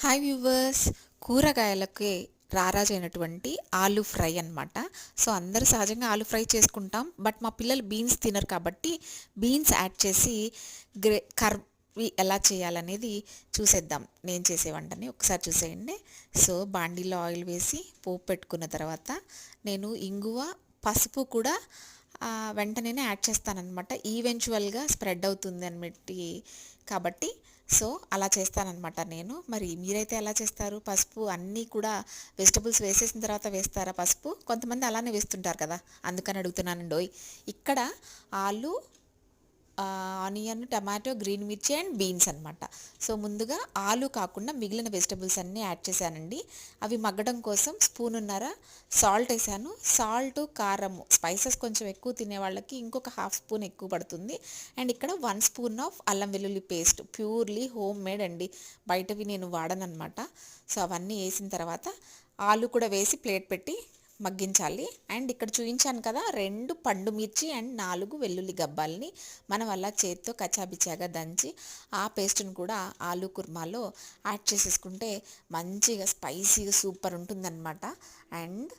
Hi viewers, కూరగాయలకి రారాజైనటువంటి ఆలు fry అన్నమాట. సో అందరూ సహజంగా ఆలు ఫ్రై చేసుకుంటాం. బట్ మా పిల్లలు బీన్స్ తినరు కాబట్టి బీన్స్ యాడ్ చేసి కర్రీ ఎలా చేయాలనేది చూసేద్దాం. నేను చేసే వంటని ఒకసారి చూసేయండి. సో బాండీలో ఆయిల్ వేసి పోపు పెట్టుకున్న తర్వాత నేను ఇంగువ, పసుపు కూడా వెంటనే యాడ్ చేస్తానన్నమాట. ఈవెన్చువల్గా స్ప్రెడ్ అవుతుంది అన్నమాట. కాబట్టి సో అలా చేస్తానన్నమాట నేను. మరి మీరైతే ఎలా చేస్తారు? పసుపు అన్నీ కూడా వెజిటబుల్స్ వేసేసిన తర్వాత వేస్తారా పసుపు? కొంతమంది అలానే వేస్తుంటారు కదా, అందుకని అడుగుతున్నానండోయ్. ఇక్కడ ఆలు, ఆనియన్, టమాటో, గ్రీన్ మిర్చి అండ్ బీన్స్ అనమాట. సో ముందుగా ఆలు కాకుండా మిగిలిన వెజిటబుల్స్ అన్నీ యాడ్ చేశానండి. అవి మగ్గడం కోసం స్పూనున్నర సాల్ట్ వేసాను. సాల్ట్, కారము, స్పైసెస్ కొంచెం ఎక్కువ తినే వాళ్ళకి ఇంకొక హాఫ్ స్పూన్ ఎక్కువ పడుతుంది. అండ్ ఇక్కడ 1 స్పూన్ ఆఫ్ అల్లం వెల్లుల్లి పేస్ట్, ప్యూర్లీ హోమ్ మేడ్ అండి, బయటవి నేను వాడనమాట. సో అవన్నీ వేసిన తర్వాత ఆలు కూడా వేసి ప్లేట్ పెట్టి మగ్గించాలి. అండ్ ఇక్కడ చూపించాను కదా, 2 పండు మిర్చి అండ్ 4 వెల్లుల్లి గబ్బాలని మనం అలా చేత్తో కచ్చాబిచ్చాగా దంచి ఆ పేస్ట్ని కూడా ఆలు కుర్మాలో యాడ్ చేసేసుకుంటే మంచిగా స్పైసీగా సూపర్ ఉంటుందన్నమాట. అండ్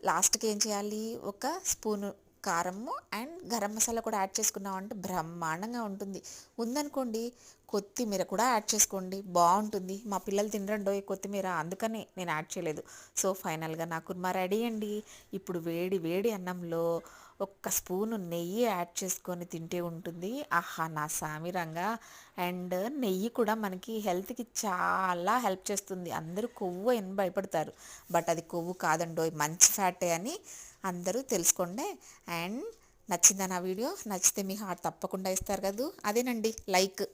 లాస్ట్కి ఏం చేయాలి, ఒక స్పూను కారము అండ్ గరం మసాలా కూడా యాడ్ చేసుకున్నామంటే బ్రహ్మాండంగా ఉంటుంది. ఉందనుకోండి కొత్తిమీర కూడా యాడ్ చేసుకోండి, బాగుంటుంది. మా పిల్లలు తినరండో ఈ కొత్తిమీర, అందుకనే నేను యాడ్ చేయలేదు. సో ఫైనల్గా నా కుర్మా రెడీ అండి. ఇప్పుడు వేడి వేడి అన్నంలో ఒక్క స్పూను నెయ్యి యాడ్ చేసుకొని తింటే ఉంటుంది, ఆహా నా సామిరంగా. అండ్ నెయ్యి కూడా మనకి హెల్త్కి చాలా హెల్ప్ చేస్తుంది. అందరూ కొవ్వు అని భయపడతారు, బట్ అది కొవ్వు కాదండో, మంచి ఫ్యాటే అని అందరూ తెలుసుకోండి. అండ్ నచ్చిందా నా వీడియో? నచ్చితే మీ హార్ట్ తప్పకుండా ఇస్తారు కదా, అదేనండి లైక్.